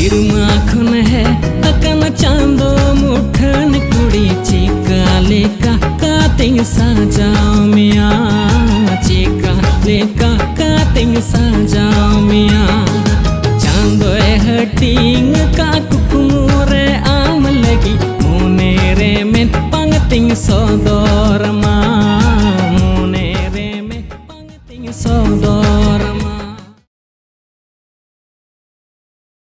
सिरमा खन है अकन चांदो मुठन कुड़ी चिका लेका कातिंग साजाओ मिया चिका लेका कातिंग साजाओ मिया चांदो हटिंग का कुकुरे आम लगी मोने रे में पंगतिंग सोदोर